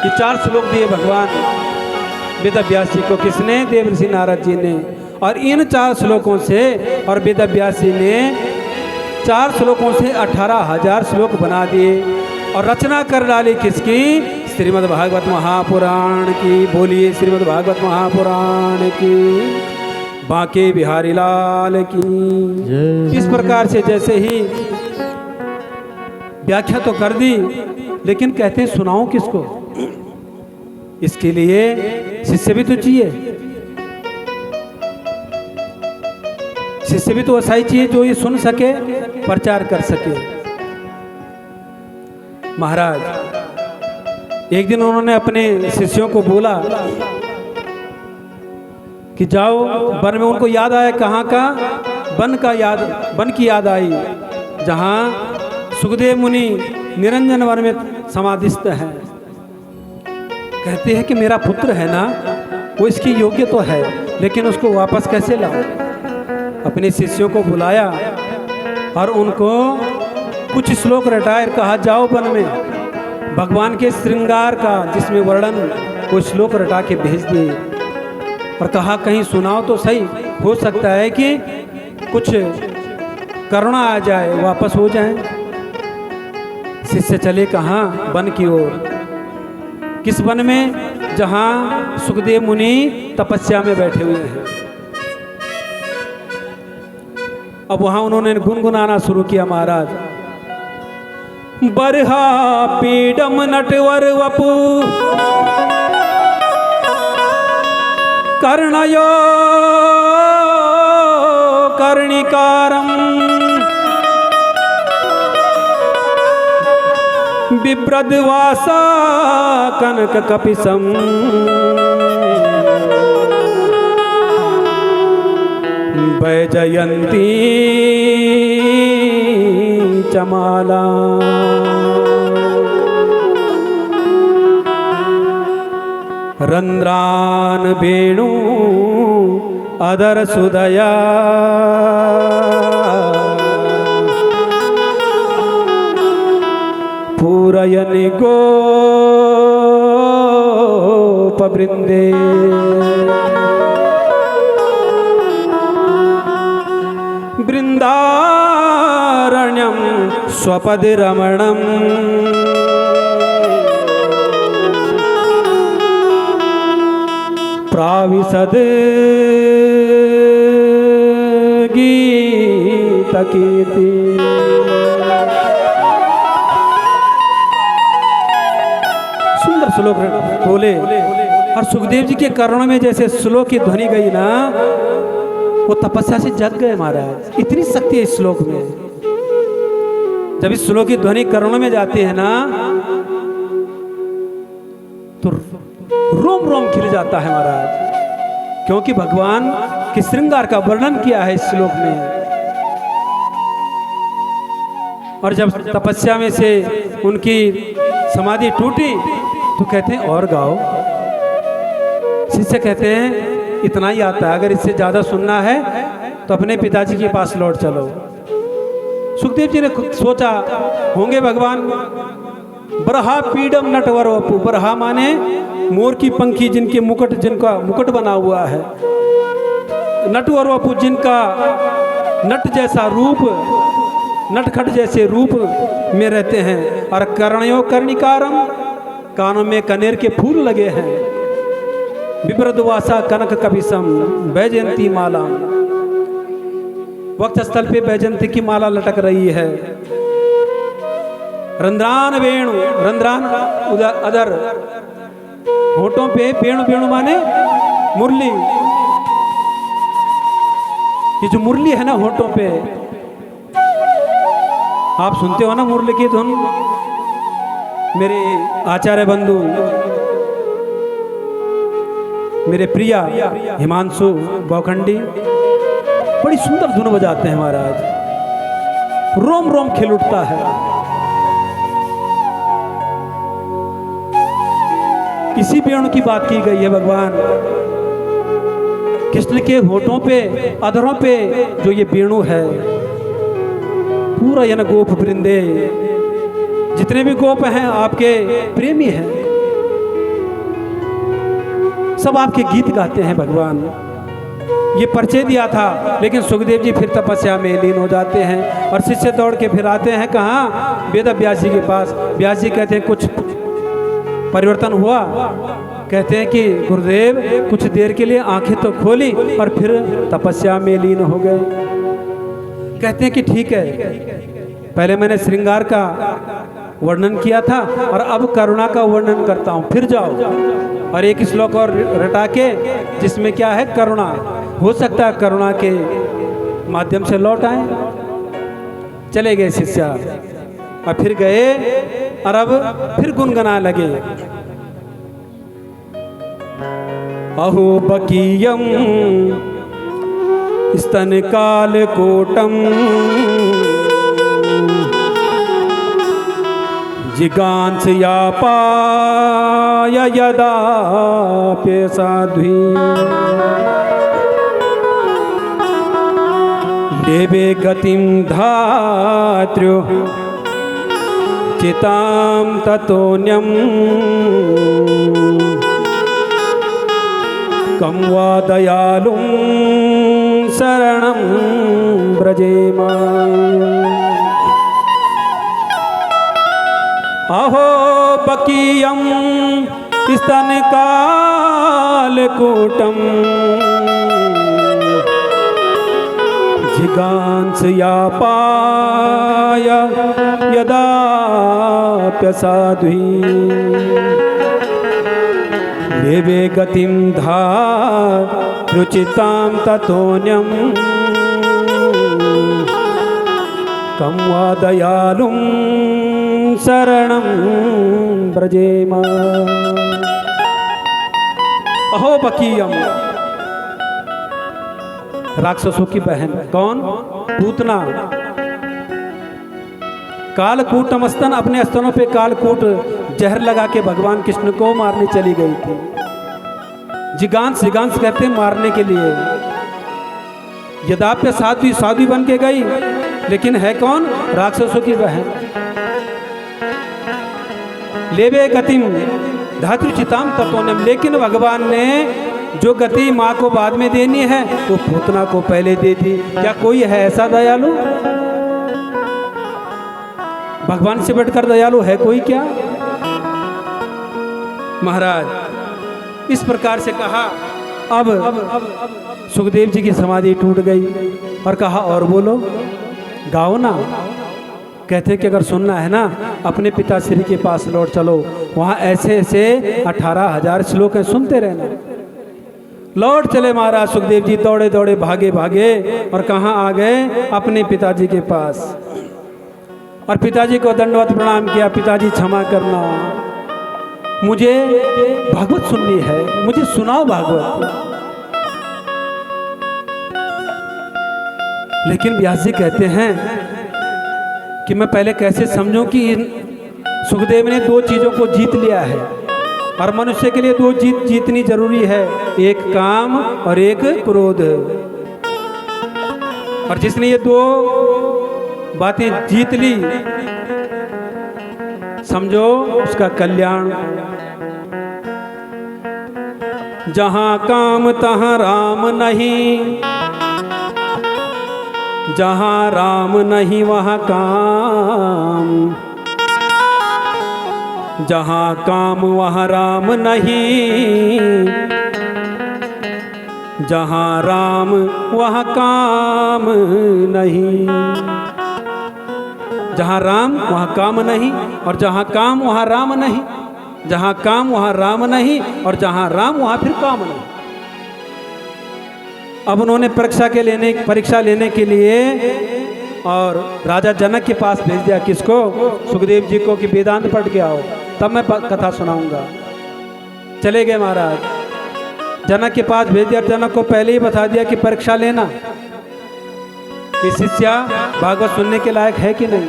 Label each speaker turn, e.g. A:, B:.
A: ये 4 श्लोक दिए भगवान वेद व्यास जी को। किसने? देवर्षि नारद जी ने। और इन 4 श्लोकों से और वेद व्यास जी ने 4 श्लोकों से 18,000 श्लोक बना दिए और रचना कर डाली। किसकी? श्रीमद् भागवत महापुराण की। बोलिए श्रीमद् भागवत महापुराण की। बांके बिहारी लाल की। इस प्रकार से जैसे ही व्याख्या तो कर दी, लेकिन कहते हैं सुनाऊं किसको? इसके लिए शिष्य भी तो चाहिए। शिष्य भी तो ऐसा ही चाहिए जो ये सुन सके, प्रचार कर सके। महाराज एक दिन उन्होंने अपने शिष्यों को बोला कि जाओ वन में। उनको याद आया कहाँ का? वन की याद आई जहाँ सुखदेव मुनि निरंजन वन में समाधिस्थ है। कहते हैं कि मेरा पुत्र है ना, वो इसकी योग्य तो है, लेकिन उसको वापस कैसे लाऊं? अपने शिष्यों को बुलाया और उनको कुछ श्लोक रटाए, कहा जाओ वन में भगवान के श्रृंगार का जिसमें वर्णन, वो श्लोक रटा के भेज दिए और कहा कहीं सुनाओ तो सही, हो सकता है कि कुछ करुणा आ जाए, वापस हो जाए। शिष्य चले कहाँ? वन की ओर। किस वन में? जहाँ सुखदेव मुनि तपस्या में बैठे हुए हैं। अब वहां उन्होंने गुनगुनाना शुरू किया। महाराज बरहा पीडम नटवर वपु कर्णयो कर्णिकारम बिभ्रद्वासा कनक कपिसम वैजयंती चमाला। रंद्रान वेणु अदर सुदया पूरयनि गोप वृंदे। वृंदारण्यम स्वपद रमणम प्राविशद गीत कीर्ति। सुंदर श्लोक बोले और सुखदेव जी के कर्णों में जैसे श्लोक की ध्वनि गई ना, वो तपस्या से जग गए महाराज। इतनी शक्ति है इस श्लोक में। जब इस श्लोक की ध्वनि कर्णों में जाती है ना, तो रोम रोम खिल जाता है महाराज, क्योंकि भगवान के श्रृंगार का वर्णन किया है इस श्लोक में। और जब तपस्या में से उनकी समाधि टूटी तो कहते हैं और गाओ। शिष्य कहते हैं इतना ही आता है, अगर इससे ज्यादा सुनना है तो अपने पिताजी के पास लौट चलो। सुखदेव जी ने सोचा होंगे भगवान बरहा पीडम नटवर वपु। बरहा माने मोर की पंखी, जिनके मुकुट, जिनका मुकुट बना हुआ है। नटवर वपु, जिनका नट जैसा रूप, नटखट जैसे रूप में रहते हैं। और कर्णयो कर्णिकारम, कानों में कनेर के फूल लगे हैं। बिभ्रद्वासा कनक कपिसम वैजयंती माला, वक्षस्थल पे वैजयंती की माला लटक रही है। रंध्रान वेणु, रंध्रान अदर, होठों पे वेणु, वेणु माने मुरली। ये जो मुरली है ना होठों पे, आप सुनते हो ना मुरली की धुन। मेरे आचार्य बंधु, मेरे प्रिया हिमांशु बौखंडी बड़ी सुंदर धुन बजाते हैं महाराज। रोम रोम खिल उठता है। इसी वेणु की बात की गई है भगवान कृष्ण के होठों पे, अधरों पे जो ये वेणु है। पूरा यन गोप वृंदे, जितने भी गोप हैं आपके प्रेमी हैं। सब आपके गीत गाते हैं भगवान। ये परिचय दिया था, लेकिन सुखदेव जी फिर तपस्या में लीन हो जाते हैं और शिष्य दौड़ के फिर आते हैं कहाँ? वेद व्यास जी के पास। व्यास जी कहते हैं कुछ परिवर्तन हुआ? कहते हैं कि गुरुदेव कुछ देर के लिए आंखें तो खोली और फिर तपस्या में लीन हो गए। कहते हैं कि ठीक है, पहले मैंने श्रृंगार का वर्णन किया था और अब करुणा का वर्णन करता हूँ, फिर जाओ और एक श्लोक और रटा के जिसमें क्या है? करुणा। हो सकता है करुणा के माध्यम से लौट आए। चले गए शिष्य और फिर गए और अब फिर गुनगुना लगे, अहो बकीयम स्तन काल कोटम जिगांस यापाय यदाप्य साध्वी देवे गतिं धात्र्यो चितां ततोऽन्यं कं वा दयालुं शरणं व्रजेम। अहो बकीयं स्तनकालकूटं जिगांस यापाय यदाप्यसाध्वी देवे गतिं धात्रुचितां ततोऽन्यं कं वा दयालुं शरणं व्रजेम। अहो बकीयम, राक्षसों की बहन। कौन? पूतना। कालकूटम स्तन, अपने स्तनों पे कालकूट जहर लगा के भगवान कृष्ण को मारने चली गई थी। जिगांस, जिगांस कहते हैं मारने के लिए। यदाप्य साध्वी, साध्वी बन के गई, लेकिन है कौन? राक्षसों की बहन। लेवे गतिम धातुचिताम तत्वनम, लेकिन भगवान ने जो गति माँ को बाद में देनी है वो पूतना को पहले दे दी। क्या कोई है ऐसा दयालु? भगवान से बढ़कर दयालु है कोई क्या? महाराज इस प्रकार से कहा। अब सुखदेव जी की समाधि टूट गई और कहा और बोलो, गाओ ना। कहते कि अगर सुनना है ना अपने पिताश्री के पास लौट चलो, वहाँ ऐसे ऐसे 18,000 श्लोक हैं, सुनते रहना। लौट चले महाराज सुखदेव जी, दौड़े दौड़े भागे भागे और कहाँ आ गए? अपने पिताजी के पास। और पिताजी को दंडवत प्रणाम किया, पिताजी क्षमा करना, मुझे भागवत सुननी है, मुझे सुनाओ भागवत। लेकिन व्यास जी कहते हैं कि मैं पहले कैसे समझूं कि सुखदेव ने दो चीजों को जीत लिया है और मनुष्य के लिए दो जीतनी जरूरी है, एक काम और एक क्रोध। और जिसने ये दो बातें जीत ली, समझो उसका कल्याण। जहां काम तहां राम नहीं, जहां राम नहीं वहां काम, जहां काम वहां राम नहीं, जहां राम वहां काम नहीं। जहां राम वहां काम नहीं और जहां काम वहां राम नहीं, जहां काम वहां राम नहीं और जहां राम वहां फिर काम नहीं। अब उन्होंने परीक्षा लेने के लिए और राजा जनक के पास भेज दिया। किसको? सुखदेव जी को, कि वेदांत पढ़ के आओ, तब मैं कथा सुनाऊंगा। चले गए महाराज, जनक के पास भेज दिया। जनक को पहले ही बता दिया कि परीक्षा लेना कि शिष्या भागवत सुनने के लायक है कि नहीं।